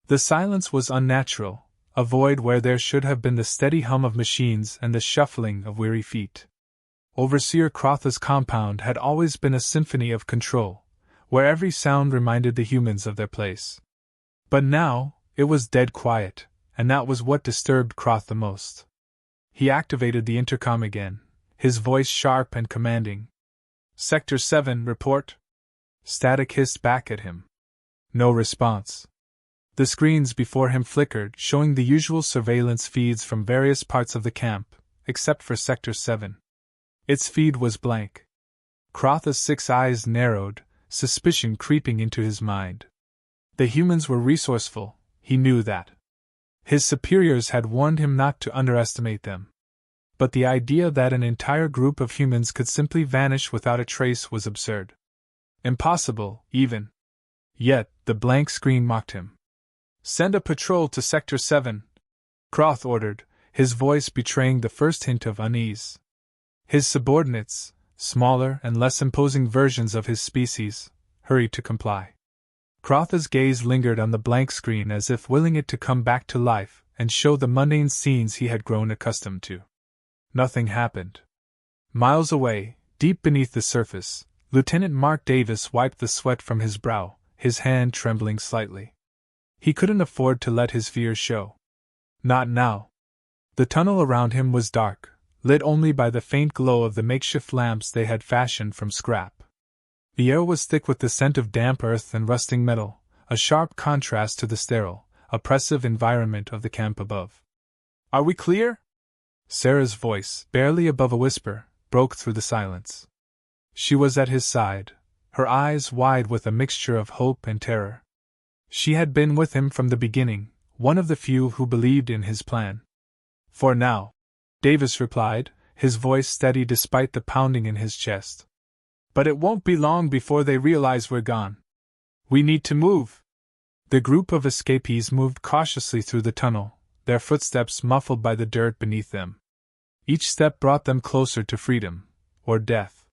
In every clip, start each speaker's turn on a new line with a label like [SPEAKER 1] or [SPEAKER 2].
[SPEAKER 1] The silence was unnatural, a void where there should have been the steady hum of machines and the shuffling of weary feet. Overseer Crotha's compound had always been a symphony of control, where every sound reminded the humans of their place. But now, it was dead quiet, and that was what disturbed Croth the most. He activated the intercom again, his voice sharp and commanding. "Sector 7, report." Static hissed back at him. No response. The screens before him flickered, showing the usual surveillance feeds from various parts of the camp, except for Sector 7. Its feed was blank. Crotha's 6 eyes narrowed, suspicion creeping into his mind. The humans were resourceful, he knew that. His superiors had warned him not to underestimate them. But the idea that an entire group of humans could simply vanish without a trace was absurd. Impossible, even. Yet, the blank screen mocked him. "Send a patrol to Sector 7, Croth ordered, his voice betraying the first hint of unease. His subordinates, smaller and less imposing versions of his species, hurried to comply. Crotha's gaze lingered on the blank screen as if willing it to come back to life and show the mundane scenes he had grown accustomed to. Nothing happened. Miles away, deep beneath the surface, Lieutenant Mark Davis wiped the sweat from his brow, his hand trembling slightly. He couldn't afford to let his fears show. Not now. The tunnel around him was dark, lit only by the faint glow of the makeshift lamps they had fashioned from scrap. The air was thick with the scent of damp earth and rusting metal, a sharp contrast to the sterile, oppressive environment of the camp above. "Are we clear?" Sarah's voice, barely above a whisper, broke through the silence. She was at his side, her eyes wide with a mixture of hope and terror. She had been with him from the beginning, one of the few who believed in his plan. "For now," Davis replied, his voice steady despite the pounding in his chest. "But it won't be long before they realize we're gone. We need to move." The group of escapees moved cautiously through the tunnel, their footsteps muffled by the dirt beneath them. Each step brought them closer to freedom, or death.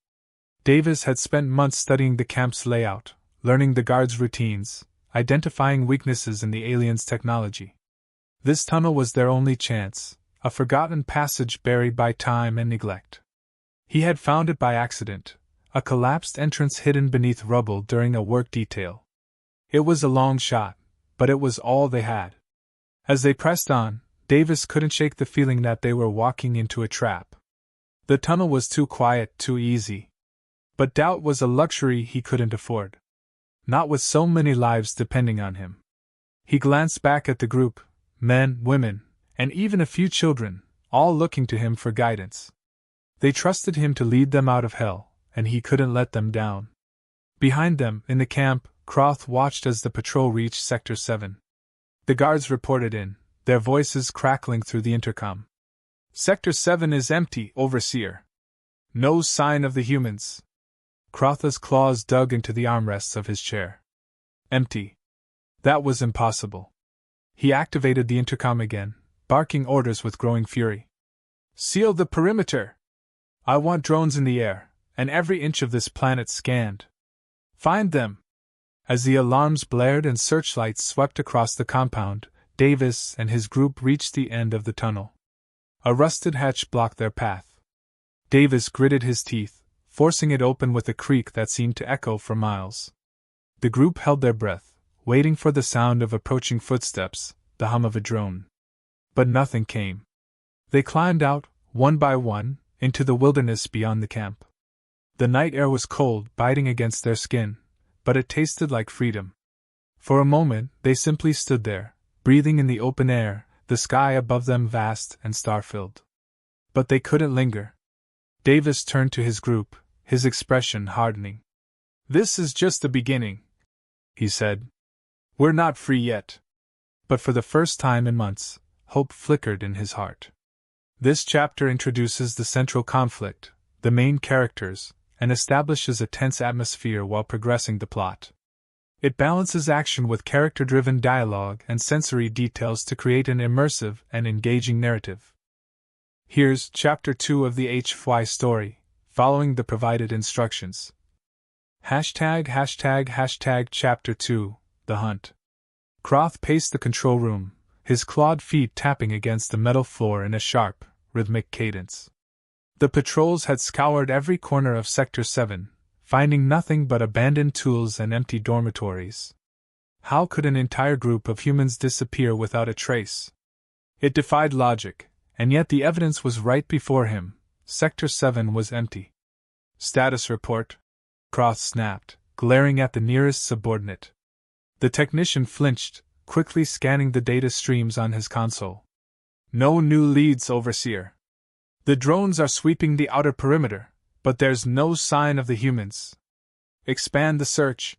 [SPEAKER 1] Davis had spent months studying the camp's layout, learning the guards' routines, identifying weaknesses in the aliens' technology. This tunnel was their only chance, a forgotten passage buried by time and neglect. He had found it by accident, a collapsed entrance hidden beneath rubble during a work detail. It was a long shot, but it was all they had. As they pressed on, Davis couldn't shake the feeling that they were walking into a trap. The tunnel was too quiet, too easy. But doubt was a luxury he couldn't afford. Not with so many lives depending on him. He glanced back at the group, men, women, and even a few children, all looking to him for guidance. They trusted him to lead them out of hell, and he couldn't let them down. Behind them, in the camp, Croth watched as the patrol reached Sector 7. The guards reported in, their voices crackling through the intercom. "Sector 7 is empty, Overseer. No sign of the humans." Crotha's claws dug into the armrests of his chair. Empty. That was impossible. He activated the intercom again, barking orders with growing fury. "Seal the perimeter! I want drones in the air, and every inch of this planet scanned. Find them!" As the alarms blared and searchlights swept across the compound, Davis and his group reached the end of the tunnel. A rusted hatch blocked their path. Davis gritted his teeth, forcing it open with a creak that seemed to echo for miles. The group held their breath, waiting for the sound of approaching footsteps, the hum of a drone. But nothing came. They climbed out, one by one, into the wilderness beyond the camp. The night air was cold, biting against their skin, but it tasted like freedom. For a moment, they simply stood there, breathing in the open air, the sky above them vast and star-filled. But they couldn't linger. Davis turned to his group, his expression hardening. "This is just the beginning," he said. "We're not free yet." But for the first time in months, hope flickered in his heart. This chapter introduces the central conflict, the main characters, and establishes a tense atmosphere while progressing the plot. It balances action with character-driven dialogue and sensory details to create an immersive and engaging narrative. Here's Chapter 2 of the HFY story, following the provided instructions. ###Chapter 2, The Hunt. Croth paced the control room, his clawed feet tapping against the metal floor in a sharp, rhythmic cadence. The patrols had scoured every corner of Sector 7, finding nothing but abandoned tools and empty dormitories. How could an entire group of humans disappear without a trace? It defied logic, and yet the evidence was right before him. Sector 7 was empty. Status report, Croth snapped, glaring at the nearest subordinate. The technician flinched, quickly scanning the data streams on his console. No new leads, Overseer. The drones are sweeping the outer perimeter, but there's no sign of the humans. Expand the search,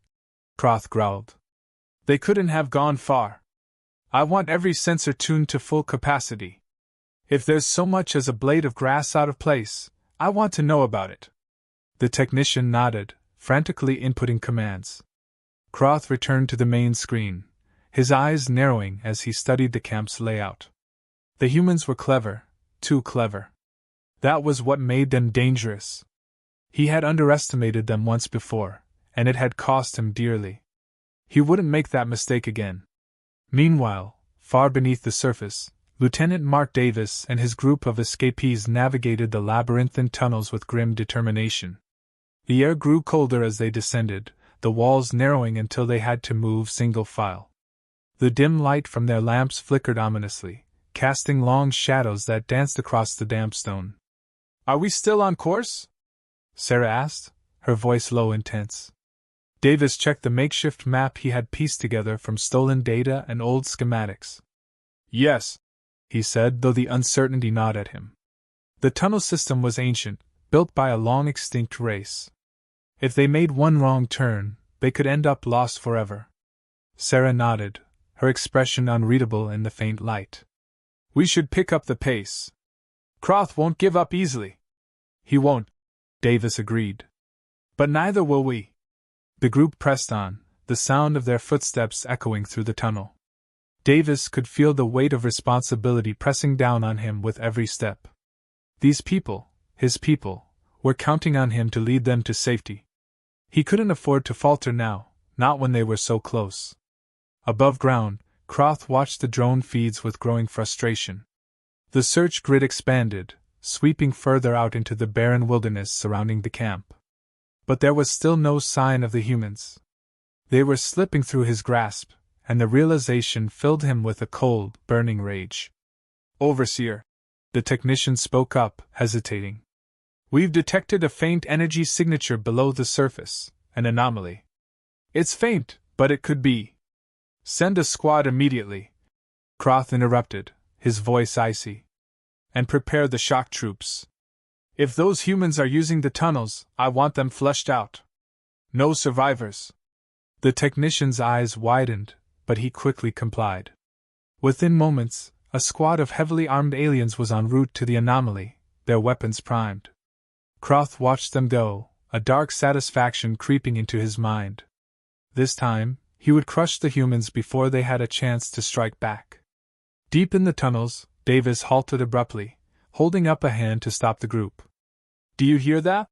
[SPEAKER 1] Croth growled. They couldn't have gone far. I want every sensor tuned to full capacity. If there's so much as a blade of grass out of place, I want to know about it. The technician nodded, frantically inputting commands. Croth returned to the main screen, his eyes narrowing as he studied the camp's layout. The humans were clever, too clever. That was what made them dangerous. He had underestimated them once before, and it had cost him dearly. He wouldn't make that mistake again. Meanwhile, far beneath the surface, Lieutenant Mark Davis and his group of escapees navigated the labyrinthine tunnels with grim determination. The air grew colder as they descended, the walls narrowing until they had to move single file. The dim light from their lamps flickered ominously, casting long shadows that danced across the damp stone. Are we still on course? Sarah asked, her voice low and tense. Davis checked the makeshift map he had pieced together from stolen data and old schematics. Yes, he said, though the uncertainty gnawed at him. The tunnel system was ancient, built by a long-extinct race. If they made one wrong turn, they could end up lost forever. Sarah nodded, her expression unreadable in the faint light. We should pick up the pace. Croth won't give up easily. He won't, Davis agreed. But neither will we. The group pressed on, the sound of their footsteps echoing through the tunnel. Davis could feel the weight of responsibility pressing down on him with every step. These people, his people, were counting on him to lead them to safety. He couldn't afford to falter now, not when they were so close. Above ground, Croth watched the drone feeds with growing frustration. The search grid expanded, sweeping further out into the barren wilderness surrounding the camp. But there was still no sign of the humans. They were slipping through his grasp, and the realization filled him with a cold, burning rage. Overseer, the technician spoke up, hesitating. We've detected a faint energy signature below the surface, an anomaly. It's faint, but it could be. Send a squad immediately, Croth interrupted, his voice icy. And prepare the shock troops. If those humans are using the tunnels, I want them flushed out. No survivors. The technician's eyes widened, but he quickly complied. Within moments, a squad of heavily armed aliens was en route to the anomaly, their weapons primed. Croth watched them go, a dark satisfaction creeping into his mind. This time, he would crush the humans before they had a chance to strike back. Deep in the tunnels, Davis halted abruptly, holding up a hand to stop the group. Do you hear that?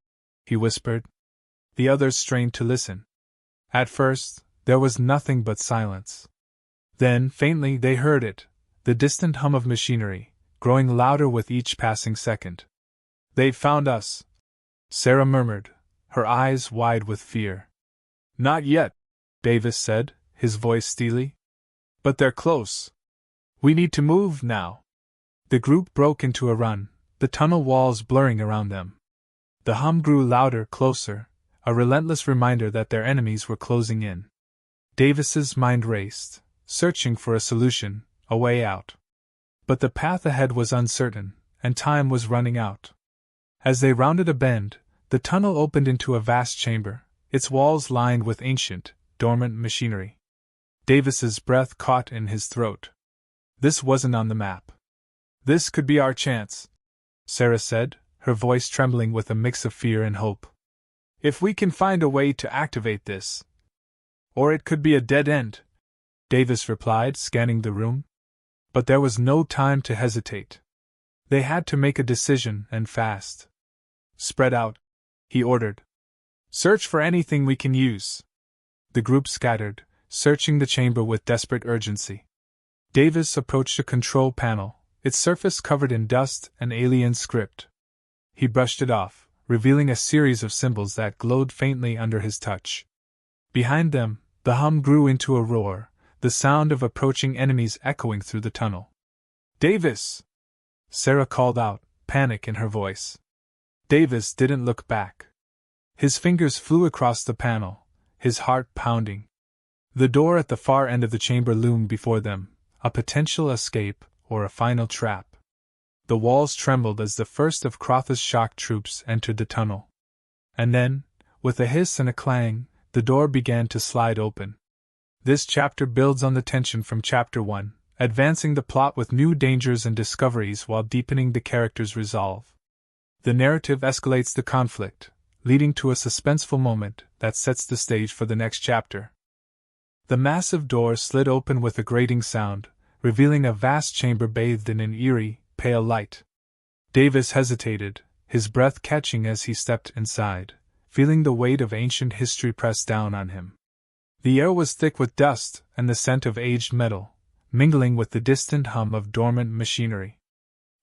[SPEAKER 1] He whispered. The others strained to listen. At first, there was nothing but silence. Then, faintly, they heard it, the distant hum of machinery, growing louder with each passing second. They've found us, Sarah murmured, her eyes wide with fear. Not yet, Davis said, his voice steely. But they're close. We need to move now. The group broke into a run, the tunnel walls blurring around them. The hum grew louder, closer, a relentless reminder that their enemies were closing in. Davis's mind raced, searching for a solution, a way out. But the path ahead was uncertain, and time was running out. As they rounded a bend, the tunnel opened into a vast chamber, its walls lined with ancient, dormant machinery. Davis's breath caught in his throat. This wasn't on the map. This could be our chance, Sarah said, her voice trembling with a mix of fear and hope. If we can find a way to activate this. Or it could be a dead end, Davis replied, scanning the room. But there was no time to hesitate. They had to make a decision, and fast. Spread out, he ordered. Search for anything we can use. The group scattered, searching the chamber with desperate urgency. Davis approached a control panel, its surface covered in dust and alien script. He brushed it off, revealing a series of symbols that glowed faintly under his touch. Behind them, the hum grew into a roar, the sound of approaching enemies echoing through the tunnel. "Davis!" Sarah called out, panic in her voice. Davis didn't look back. His fingers flew across the panel, his heart pounding. The door at the far end of the chamber loomed before them, a potential escape or a final trap. The walls trembled as the first of Crotha's shock troops entered the tunnel. And then, with a hiss and a clang, the door began to slide open. This chapter builds on the tension from Chapter 1, advancing the plot with new dangers and discoveries while deepening the characters' resolve. The narrative escalates the conflict, leading to a suspenseful moment that sets the stage for the next chapter. The massive door slid open with a grating sound, revealing a vast chamber bathed in an eerie, pale light. Davis hesitated, his breath catching as he stepped inside, feeling the weight of ancient history press down on him. The air was thick with dust and the scent of aged metal, mingling with the distant hum of dormant machinery.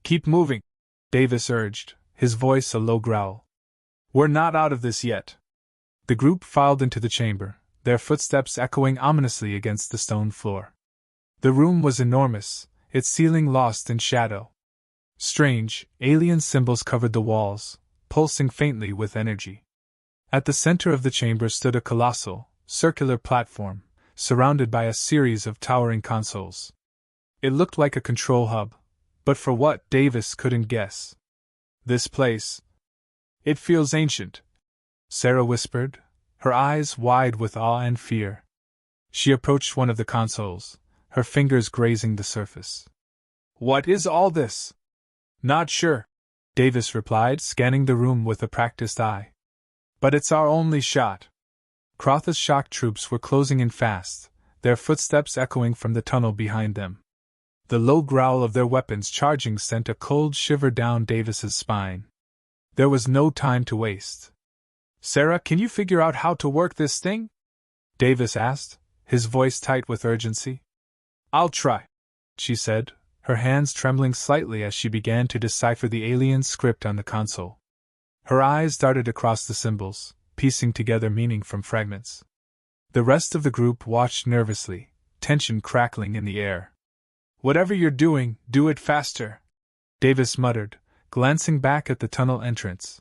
[SPEAKER 1] "Keep moving," Davis urged, his voice a low growl. "We're not out of this yet." The group filed into the chamber, their footsteps echoing ominously against the stone floor. The room was enormous, its ceiling lost in shadow. Strange, alien symbols covered the walls, pulsing faintly with energy. At the center of the chamber stood a colossal, circular platform, surrounded by a series of towering consoles. It looked like a control hub, but for what, Davis couldn't guess. "This place. It feels ancient," Sarah whispered, her eyes wide with awe and fear. She approached one of the consoles, her fingers grazing the surface. "What is all this?" "Not sure," Davis replied, scanning the room with a practiced eye. "But it's our only shot." Crotha's shock troops were closing in fast, their footsteps echoing from the tunnel behind them. The low growl of their weapons charging sent a cold shiver down Davis's spine. There was no time to waste. "Sarah, can you figure out how to work this thing?" Davis asked, his voice tight with urgency. "I'll try," she said, her hands trembling slightly as she began to decipher the alien script on the console. Her eyes darted across the symbols, piecing together meaning from fragments. The rest of the group watched nervously, tension crackling in the air. "Whatever you're doing, do it faster," Davis muttered, glancing back at the tunnel entrance.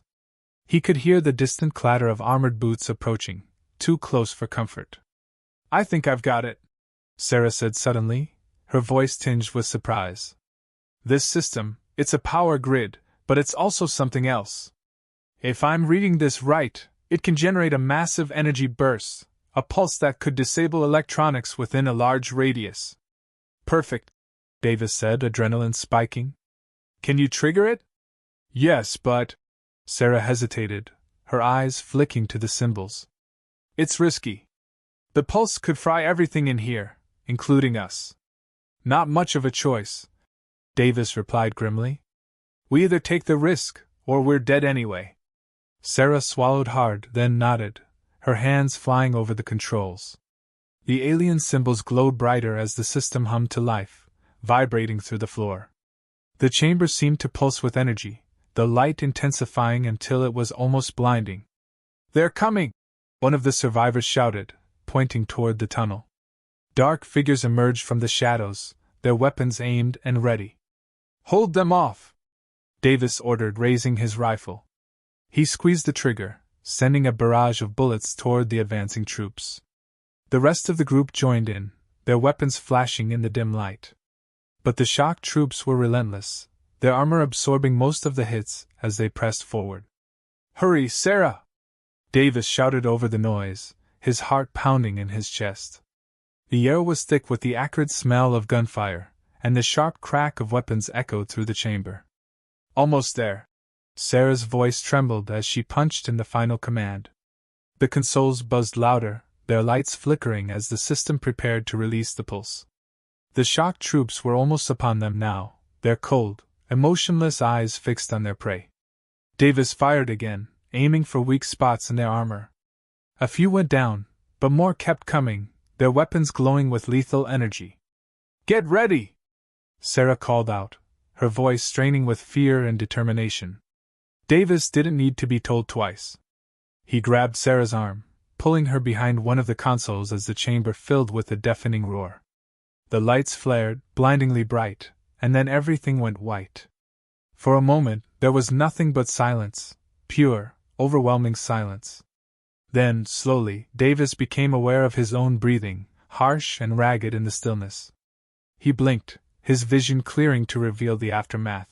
[SPEAKER 1] He could hear the distant clatter of armored boots approaching, too close for comfort. "I think I've got it," Sarah said suddenly, her voice tinged with surprise. "This system, it's a power grid, but it's also something else. If I'm reading this right, it can generate a massive energy burst, a pulse that could disable electronics within a large radius." "Perfect," Davis said, adrenaline spiking. "Can you trigger it?" "Yes, but..." Sarah hesitated, her eyes flicking to the symbols. "It's risky. The pulse could fry everything in here, including us." "Not much of a choice," Davis replied grimly. "We either take the risk, or we're dead anyway." Sarah swallowed hard, then nodded, her hands flying over the controls. The alien symbols glowed brighter as the system hummed to life, vibrating through the floor. The chamber seemed to pulse with energy, the light intensifying until it was almost blinding. "They're coming!" one of the survivors shouted, pointing toward the tunnel. Dark figures emerged from the shadows, their weapons aimed and ready. "Hold them off!" Davis ordered, raising his rifle. He squeezed the trigger, sending a barrage of bullets toward the advancing troops. The rest of the group joined in, their weapons flashing in the dim light. But the shock troops were relentless, their armor absorbing most of the hits as they pressed forward. "Hurry, Sarah!" Davis shouted over the noise, his heart pounding in his chest. The air was thick with the acrid smell of gunfire, and the sharp crack of weapons echoed through the chamber. "Almost there." Sarah's voice trembled as she punched in the final command. The consoles buzzed louder, their lights flickering as the system prepared to release the pulse. The shock troops were almost upon them now, their cold, emotionless eyes fixed on their prey. Davis fired again, aiming for weak spots in their armor. A few went down, but more kept coming, their weapons glowing with lethal energy. "Get ready!" Sarah called out, her voice straining with fear and determination. Davis didn't need to be told twice. He grabbed Sarah's arm, pulling her behind one of the consoles as the chamber filled with a deafening roar. The lights flared, blindingly bright, and then everything went white. For a moment, there was nothing but silence, pure, overwhelming silence. Then, slowly, Davis became aware of his own breathing, harsh and ragged in the stillness. He blinked, his vision clearing to reveal the aftermath.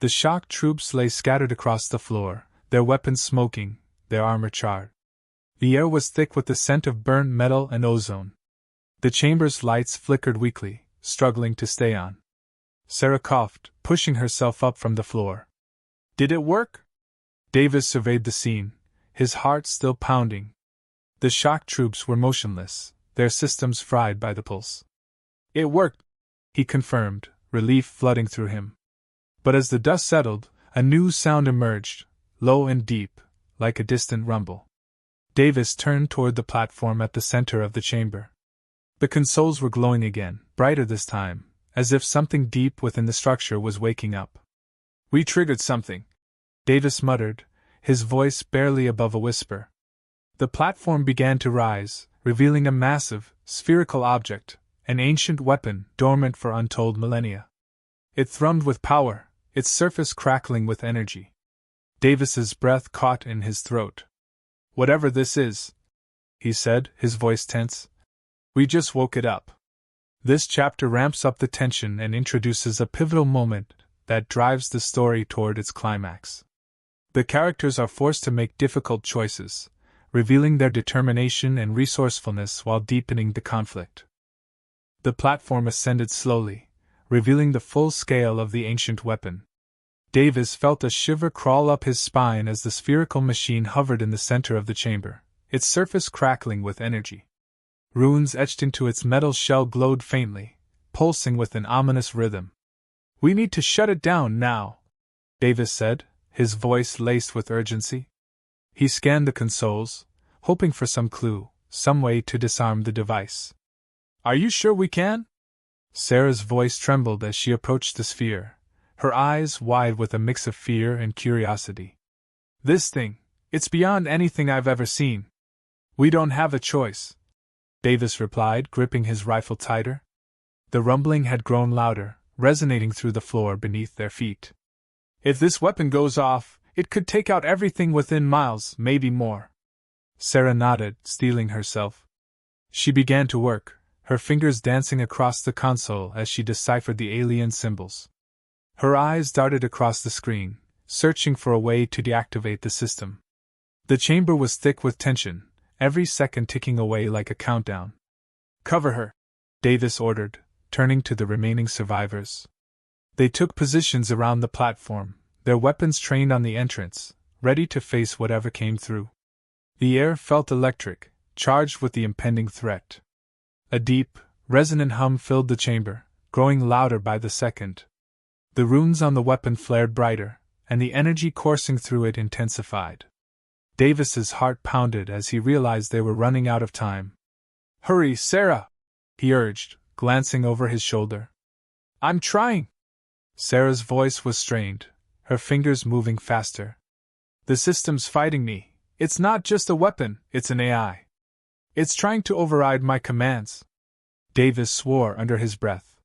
[SPEAKER 1] The shock troops lay scattered across the floor, their weapons smoking, their armor charred. The air was thick with the scent of burnt metal and ozone. The chamber's lights flickered weakly, struggling to stay on. Sarah coughed, pushing herself up from the floor. "Did it work?" Davis surveyed the scene, his heart still pounding. The shock troops were motionless, their systems fried by the pulse. "It worked," he confirmed, relief flooding through him. But as the dust settled, a new sound emerged, low and deep, like a distant rumble. Davis turned toward the platform at the center of the chamber. The consoles were glowing again, brighter this time, as if something deep within the structure was waking up. "We triggered something," Davis muttered, his voice barely above a whisper. The platform began to rise, revealing a massive, spherical object, an ancient weapon dormant for untold millennia. It thrummed with power, its surface crackling with energy. Davis's breath caught in his throat. "Whatever this is," he said, his voice tense, "we just woke it up." This chapter ramps up the tension and introduces a pivotal moment that drives the story toward its climax. The characters are forced to make difficult choices, revealing their determination and resourcefulness while deepening the conflict. The platform ascended slowly, revealing the full scale of the ancient weapon. Davis felt a shiver crawl up his spine as the spherical machine hovered in the center of the chamber, its surface crackling with energy. Runes etched into its metal shell glowed faintly, pulsing with an ominous rhythm. "We need to shut it down now," Davis said, his voice laced with urgency. He scanned the consoles, hoping for some clue, some way to disarm the device. "Are you sure we can?" Sarah's voice trembled as she approached the sphere, her eyes wide with a mix of fear and curiosity. "This thing, it's beyond anything I've ever seen." "We don't have a choice," Davis replied, gripping his rifle tighter. The rumbling had grown louder, resonating through the floor beneath their feet. "If this weapon goes off, it could take out everything within miles, maybe more." Sarah nodded, steeling herself. She began to work, her fingers dancing across the console as she deciphered the alien symbols. Her eyes darted across the screen, searching for a way to deactivate the system. The chamber was thick with tension, every second ticking away like a countdown. "Cover her," Davis ordered, turning to the remaining survivors. They took positions around the platform, their weapons trained on the entrance, ready to face whatever came through. The air felt electric, charged with the impending threat. A deep, resonant hum filled the chamber, growing louder by the second. The runes on the weapon flared brighter, and the energy coursing through it intensified. Davis's heart pounded as he realized they were running out of time. "Hurry, Sarah!" he urged, glancing over his shoulder. "I'm trying!" Sarah's voice was strained, her fingers moving faster. "The system's fighting me. It's not just a weapon, it's an AI. It's trying to override my commands." Davis swore under his breath.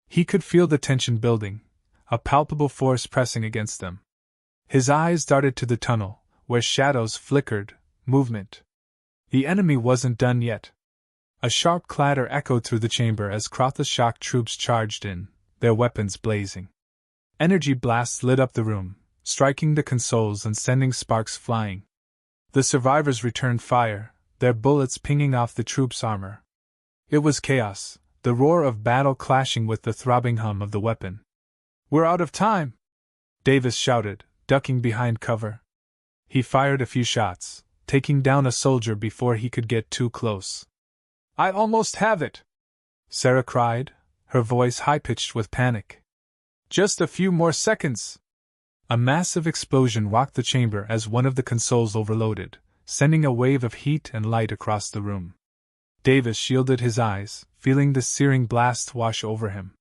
[SPEAKER 1] He could feel the tension building, a palpable force pressing against them. His eyes darted to the tunnel, where shadows flickered, movement. The enemy wasn't done yet. A sharp clatter echoed through the chamber as Krotha's shock troops charged in, their weapons blazing. Energy blasts lit up the room, striking the consoles and sending sparks flying. The survivors returned fire, their bullets pinging off the troops' armor. It was chaos, the roar of battle clashing with the throbbing hum of the weapon. "We're out of time!" Davis shouted, ducking behind cover. He fired a few shots, taking down a soldier before he could get too close. "I almost have it!" Sarah cried, her voice high-pitched with panic. "Just a few more seconds!" A massive explosion rocked the chamber as one of the consoles overloaded, sending a wave of heat and light across the room. Davis shielded his eyes, feeling the searing blast wash over him.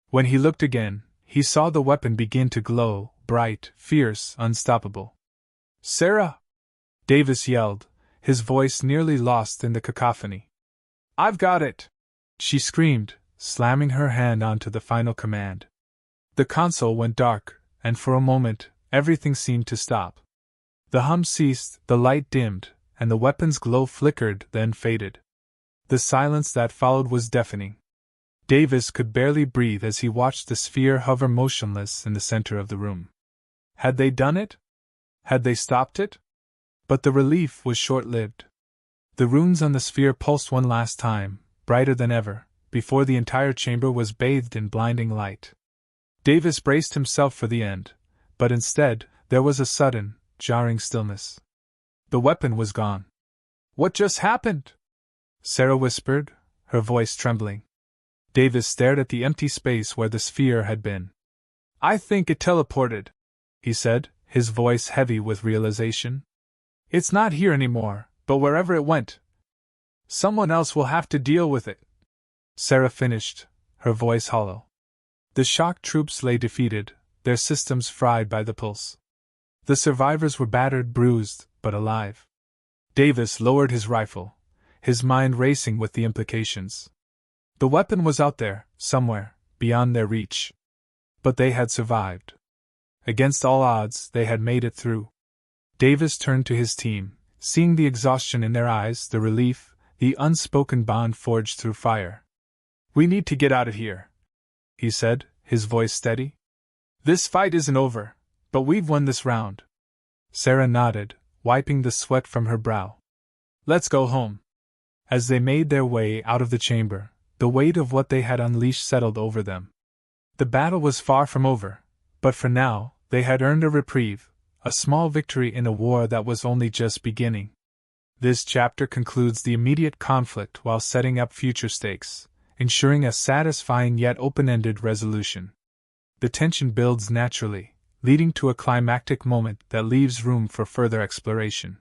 [SPEAKER 1] When he looked again, he saw the weapon begin to glow, bright, fierce, unstoppable. "Sarah!" Davis yelled, his voice nearly lost in the cacophony. "I've got it!" she screamed, slamming her hand onto the final command. The console went dark, and for a moment, everything seemed to stop. The hum ceased, the light dimmed, and the weapon's glow flickered, then faded. The silence that followed was deafening. Davis could barely breathe as he watched the sphere hover motionless in the center of the room. Had they done it? Had they stopped it? But the relief was short-lived. The runes on the sphere pulsed one last time, brighter than ever, before the entire chamber was bathed in blinding light. Davis braced himself for the end, but instead, there was a sudden, jarring stillness. The weapon was gone. "What just happened?" Sarah whispered, her voice trembling. Davis stared at the empty space where the sphere had been. "I think it teleported," he said, his voice heavy with realization. "It's not here anymore, but wherever it went, someone else will have to deal with it." Sarah finished, her voice hollow. The shock troops lay defeated, their systems fried by the pulse. The survivors were battered, bruised, but alive. Davis lowered his rifle, his mind racing with the implications. The weapon was out there, somewhere, beyond their reach. But they had survived. Against all odds, they had made it through. Davis turned to his team, seeing the exhaustion in their eyes, the relief, the unspoken bond forged through fire. "We need to get out of here," he said, his voice steady. "This fight isn't over, but we've won this round." Sarah nodded, wiping the sweat from her brow. "Let's go home." As they made their way out of the chamber, the weight of what they had unleashed settled over them. The battle was far from over, but for now, they had earned a reprieve, a small victory in a war that was only just beginning. This chapter concludes the immediate conflict while setting up future stakes, ensuring a satisfying yet open-ended resolution. The tension builds naturally, leading to a climactic moment that leaves room for further exploration.